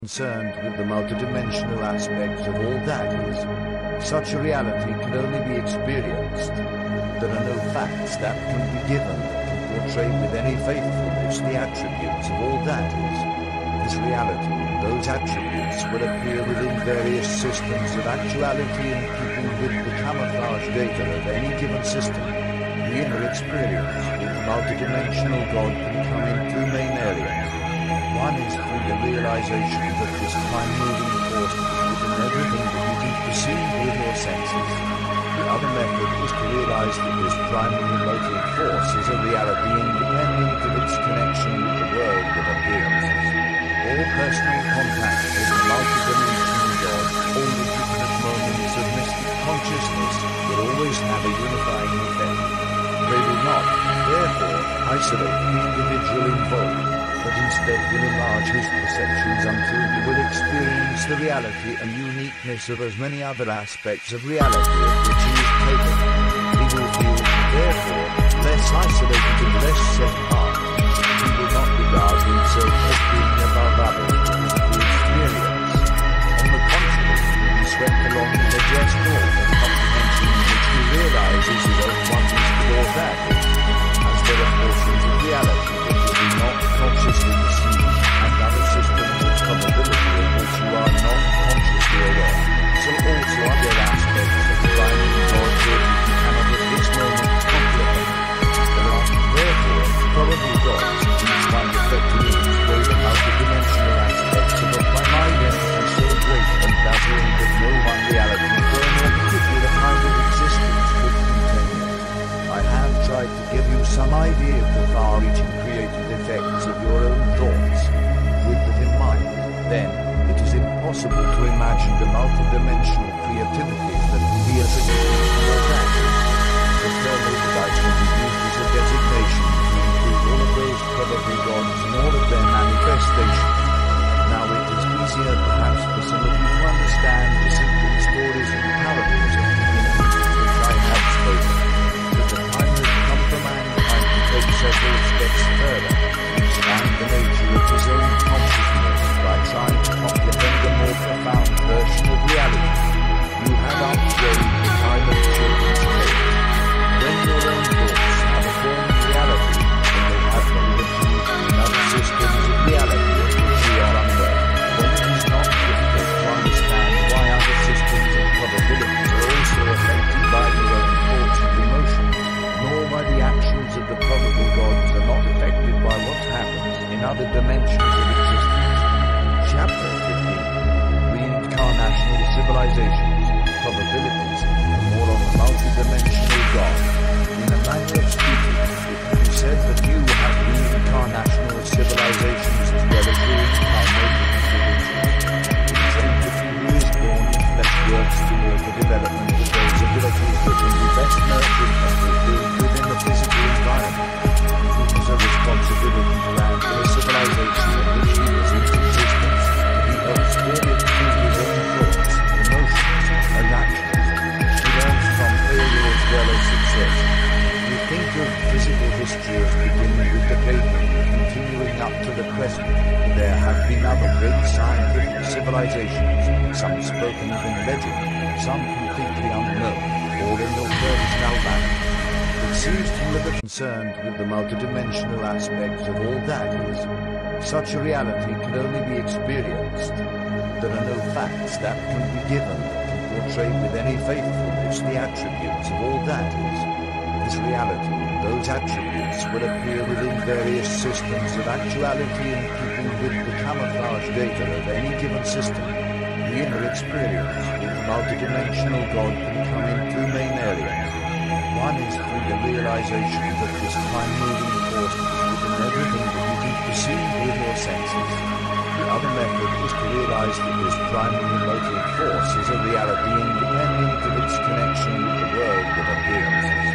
concerned with the multidimensional aspects of all that is. Such a reality can only be experienced. There are no facts that can be given that can portray with any faithfulness the attributes of all that is. This reality and those attributes will appear within various systems of actuality in keeping with the camouflage data of any given system. The inner experience with the multidimensional God can come in two main areas. One is through the realization that this time-moving force is within everything that you can perceive with your senses. The other method is to realize that this primary motive force is a reality independent of its connection with the world of appearances. All personal contact with the multidimensional God, all legitimate moments of mystic consciousness, will always have a unifying effect. They will not, therefore, isolate the individual involved, but instead will enlarge his perceptions until he will experience the reality and uniqueness of as many other aspects of reality of which he is capable. He will feel, therefore, less isolated and less set apart. He will not regard himself as being above others because of the experience. On the contrary, he will be swept along in a just thought and comprehension in which he realizes his own oneness with all that is, as there are portions of reality that will be not consciously perceived, and other systems of probability of which you are not consciously aware. So also other aspects of the primary God that you cannot at this moment comprehend. There are, therefore, probably gods, each one reflecting in its way the multidimensional aspects of a finite entity so great and dazzling that no one reality firm or particular kind of existence could contain it. I have tried to give you some idea of the far-reaching creative effects of your own thoughts. With that in mind, then, it is impossible to imagine the multidimensional creativity that will be attributed to your actions. The term device will be used as a designation to include all of those probably gods and all of their manifestations. Now it is easier perhaps for some of you to understand the simple stories and parables of beginnings which I have spoken. That the time has come for mankind to take several steps further, to expand the nature of his own consciousness by trying to comprehend a more profound version of reality. You have outgrown the time of children's play. When your own thoughts have a formed reality, then they have no continuity in other systems of reality of which you are unaware. Then it is not difficult to understand why other systems of probabilities are also affected by your own thoughts and emotions, nor why the actions of the probable gods are not affected by what happens in other dimensions of existence. Chapter 15. Reincarnational civilizations, probabilities, and more on the multidimensional God. In a manner of speaking, it can be said that you have reincarnational civilizations as well as reincarnated individuals. It is said that he who is born in flesh works toward the development of those abilities that can be best nurtured and fulfilled within the physical environment. It is a responsibility to add to the civilization in which he is in existence. He helps form it through his own thoughts, emotions, and actions. He learns from failure as well as success. We think of physical history as beginning with the cavemen, continuing up to the present. There have been other great scientific civilizations, some spoken of in legend, some completely unknown, all in your furthest outback. It seems to you that concerned with the multidimensional aspects of all that is. Such a reality can only be experienced. There are no facts that can be given that can portray with any faithfulness the attributes of all that is. This reality and those attributes will appear within various systems of actuality in keeping with the camouflage data of any given system. The inner experience with the multidimensional God can come in two main areas. One is through the realization that this time-moving force is within everything that you can perceive with your senses. The other method is to realize that this primary motive force is a reality independent of its connection with the world of appearances.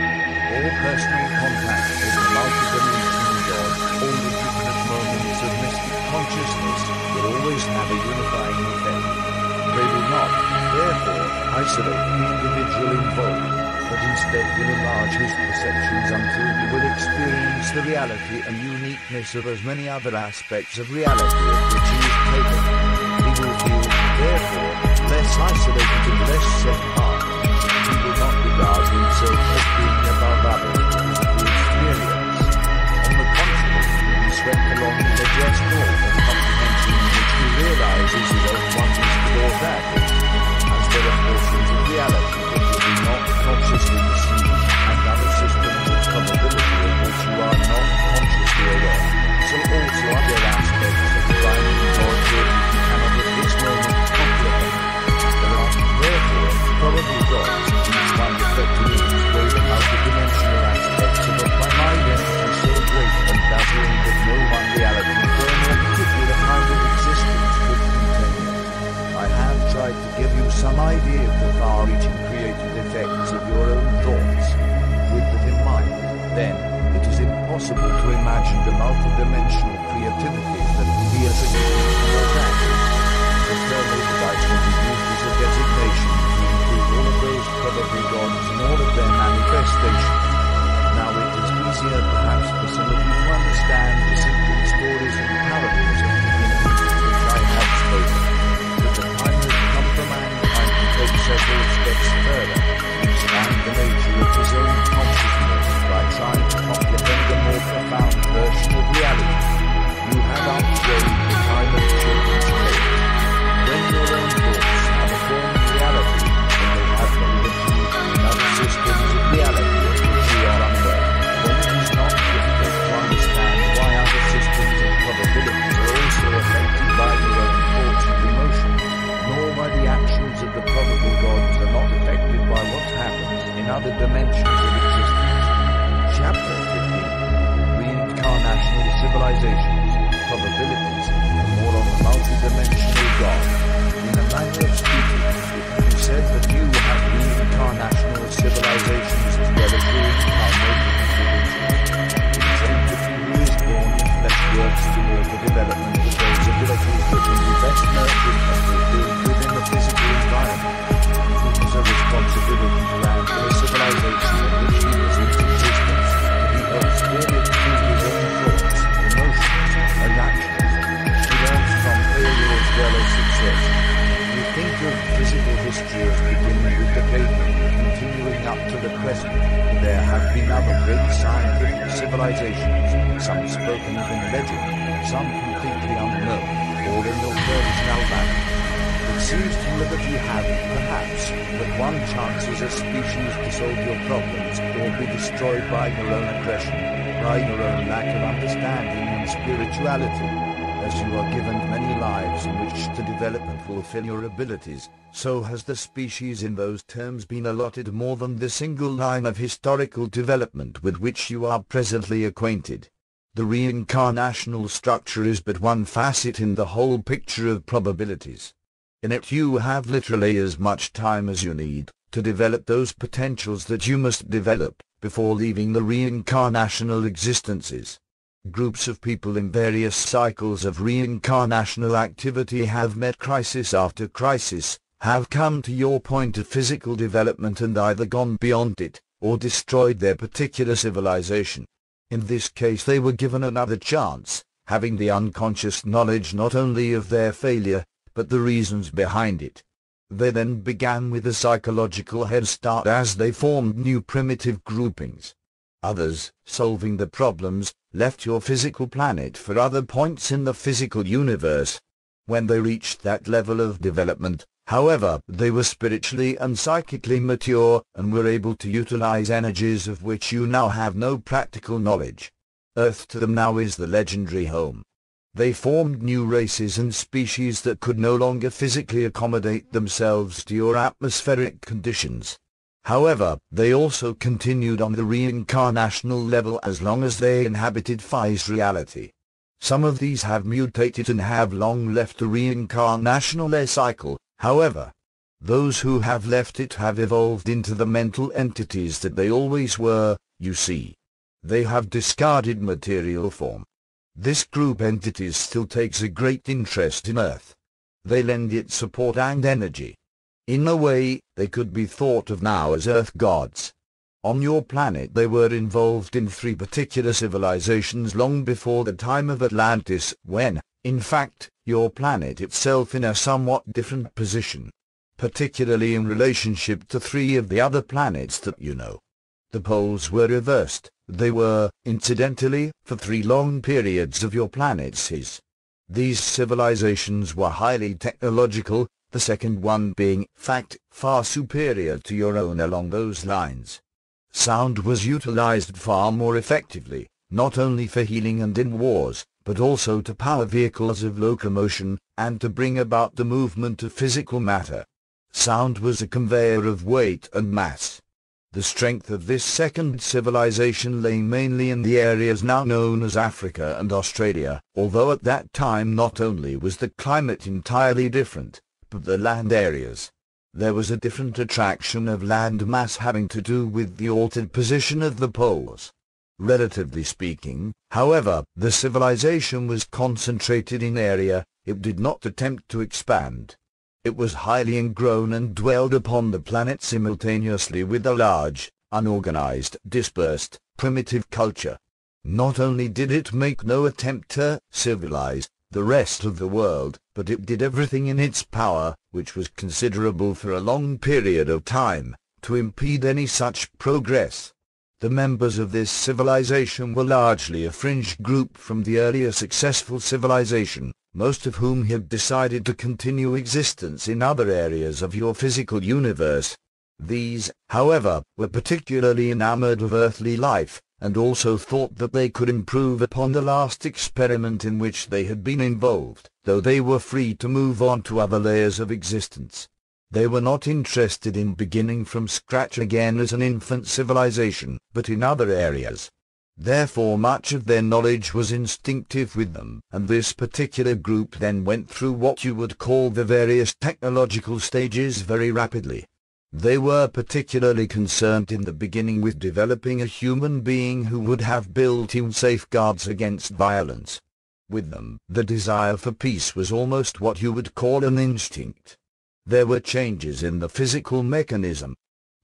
All personal contact with the multidimensional God, all legitimate moments of mystic consciousness, will always have a unifying effect. They will not, therefore, isolate the individual involved, but instead will enlarge his perceptions until he will experience the reality and uniqueness of as many other aspects of reality of which he is capable. less set apart. He will not regard himself as being above others because of the experience. On the contrary, he will be swept along in a just thought and comprehension in which he realizes his own oneness with all that is, as there are portions of reality that will be not consciously perceived, and other systems of probability of which you are not consciously aware. So also other aspects of the primary God which you cannot at this moment comprehend. There are, therefore, probably gods, each one reflecting in its way the multidimensional aspects of a finite entity so great and dazzling that no one reality firm or particular kind of existence could contain it. I have tried to give you some idea of the far-reaching creative effects of your own thoughts. With that in mind, then, it is impossible to imagine the multidimensional creativity that will be attributed to your practice. The term device will be used as a designation to include all of those probably gods and all of their manifestations. Now it is easier perhaps for some of you to understand the simple stories and parables of beginnings which I have spoken. But the time has come for mankind to take several steps further, to expand the nature of his own consciousness by trying to comprehend a more profound version of reality. You have outgrown the time of children's play. When your own thoughts have a formed reality, and they have no link in other systems of reality of which you are unaware, then it is not difficult to understand why other systems of probabilities are also affected by your own thoughts and emotions, nor why the actions of the probable gods are not affected by what happens in other dimensions of existence. Chapter 15. Reincarnational Civilizations, Probabilities, and more on the multidimensional God. In a manner of speaking, it can be said that you have reincarnational civilizations as well as reincarnated individuals. It is entity who is born in flesh works toward the development of those abilities that can be best nurtured and fulfilled within the physical environment. It is a responsibility to land for a civilization in which he is in existence, and he helps form it through his own thoughts, emotions, and actions. He learns from failure as well as success. We think of physical history as beginning with the caveman, continuing up to the present. There have been other great scientific civilizations, some spoken of in legend, some completely unknown, or in your terms now vanished. It seems to you that you have, perhaps, but one chance as a species to solve your problems or be destroyed by your own aggression, by your own lack of understanding and spirituality. As you are given many lives in which to develop and fulfill your abilities, so has the species in those terms been allotted more than the single line of historical development with which you are presently acquainted. The reincarnational structure is but one facet in the whole picture of probabilities. In it you have literally as much time as you need to develop those potentials that you must develop before leaving the reincarnational existences. Groups of people in various cycles of reincarnational activity have met crisis after crisis, have come to your point of physical development and either gone beyond it, or destroyed their particular civilization. In this case they were given another chance, having the unconscious knowledge not only of their failure, but the reasons behind it. They then began with a psychological head start as they formed new primitive groupings. Others, solving the problems, left your physical planet for other points in the physical universe. When they reached that level of development, however, they were spiritually and psychically mature and were able to utilize energies of which you now have no practical knowledge. Earth to them now is the legendary home. They formed new races and species that could no longer physically accommodate themselves to your atmospheric conditions. However, they also continued on the reincarnational level as long as they inhabited Phi's reality. Some of these have mutated and have long left the reincarnational cycle, however. Those who have left it have evolved into the mental entities that they always were, you see. They have discarded material form. This group entities still takes a great interest in Earth. They lend it support and energy. In a way, they could be thought of now as Earth gods. On your planet they were involved in 3 particular civilizations long before the time of Atlantis, when, in fact, your planet itself in a somewhat different position. particularly in relationship to 3 of the other planets that you know. The poles were reversed. They were, incidentally, for 3 long periods of your planet's his. These civilizations were highly technological, the second one being, in fact, far superior to your own along those lines. Sound was utilized far more effectively, not only for healing and in wars, but also to power vehicles of locomotion, and to bring about the movement of physical matter. Sound was a conveyor of weight and mass. The strength of this second civilization lay mainly in the areas now known as Africa and Australia, although at that time not only was the climate entirely different, but the land areas. There was a different attraction of land mass having to do with the altered position of the poles. Relatively speaking, however, the civilization was concentrated in area. It did not attempt to expand. It was highly ingrown and dwelled upon the planet simultaneously with a large, unorganized, dispersed, primitive culture. Not only did it make no attempt to civilize the rest of the world, but it did everything in its power, which was considerable for a long period of time, to impede any such progress. The members of this civilization were largely a fringe group from the earlier successful civilization, most of whom had decided to continue existence in other areas of your physical universe. These, however, were particularly enamored of earthly life, and also thought that they could improve upon the last experiment in which they had been involved, though they were free to move on to other layers of existence. They were not interested in beginning from scratch again as an infant civilization, but in other areas. Therefore much of their knowledge was instinctive with them, and this particular group then went through what you would call the various technological stages very rapidly. They were particularly concerned in the beginning with developing a human being who would have built-in safeguards against violence. With them, the desire for peace was almost what you would call an instinct. There were changes in the physical mechanism.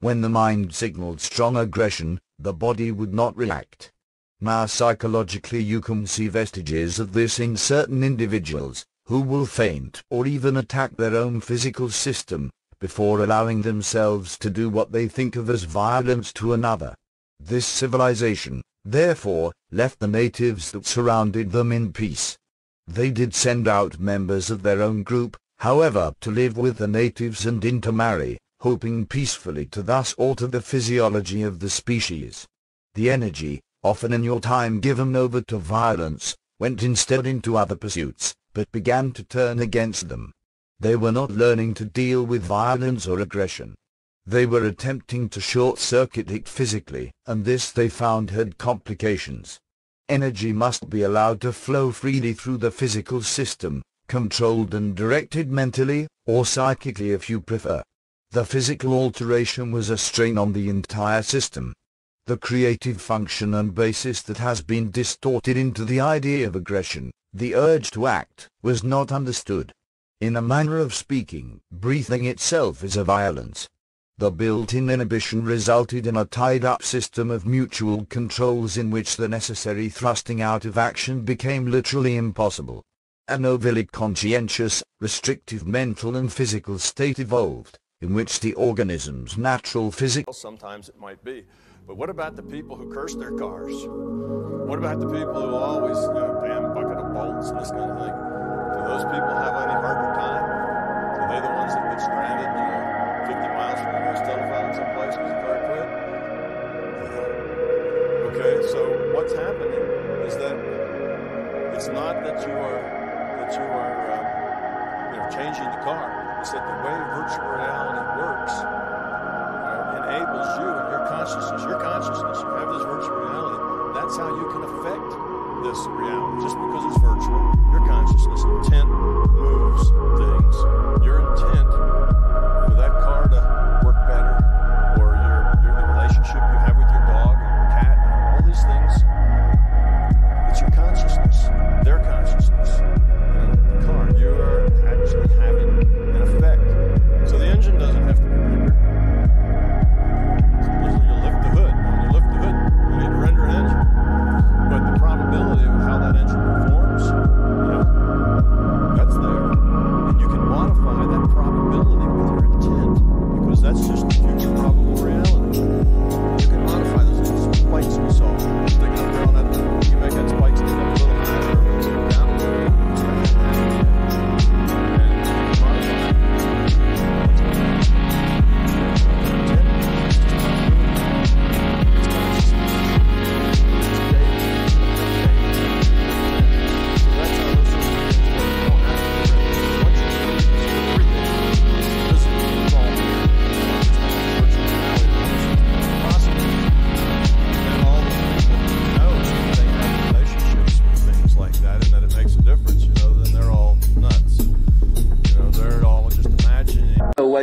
When the mind signaled strong aggression, the body would not react. Now psychologically you can see vestiges of this in certain individuals, who will faint or even attack their own physical system, before allowing themselves to do what they think of as violence to another. This civilization, therefore, left the natives that surrounded them in peace. They did send out members of their own group, however, to live with the natives and intermarry, hoping peacefully to thus alter the physiology of the species. The energy, often in your time given over to violence, went instead into other pursuits, but began to turn against them. They were not learning to deal with violence or aggression. They were attempting to short-circuit it physically, and this they found had complications. Energy must be allowed to flow freely through the physical system, controlled and directed mentally, or psychically if you prefer. The physical alteration was a strain on the entire system. The creative function and basis that has been distorted into the idea of aggression, the urge to act, was not understood. In a manner of speaking, breathing itself is a violence. The built-in inhibition resulted in a tied-up system of mutual controls in which the necessary thrusting out of action became literally impossible. An overly conscientious, restrictive mental and physical state evolved, in which the organism's natural physical... Sometimes it might be. But what about the people who curse their cars? What about the people who always, damn bucket of bolts and this kind of thing? Do those people have any harder time? Are they the ones that get stranded, 50 miles from the nearest telephone someplace because the car quit? Okay, so what's happening is that it's not that you are changing the car. It's that the way virtual reality works enables you and your consciousness. You have this virtual reality. That's how you can affect this reality. Just because it's virtual, your consciousness intent moves things. Your intent for that car to work better, or the relationship you have with your dog or your cat, all these things. It's your consciousness, their consciousness. The car, you are actually having an effect. So the engine doesn't have to be rendered. You lift the hood. When you lift the hood, you need to render an engine. But the probability of how that engine performs, that's there. And you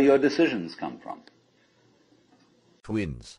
your decisions come from. Twins.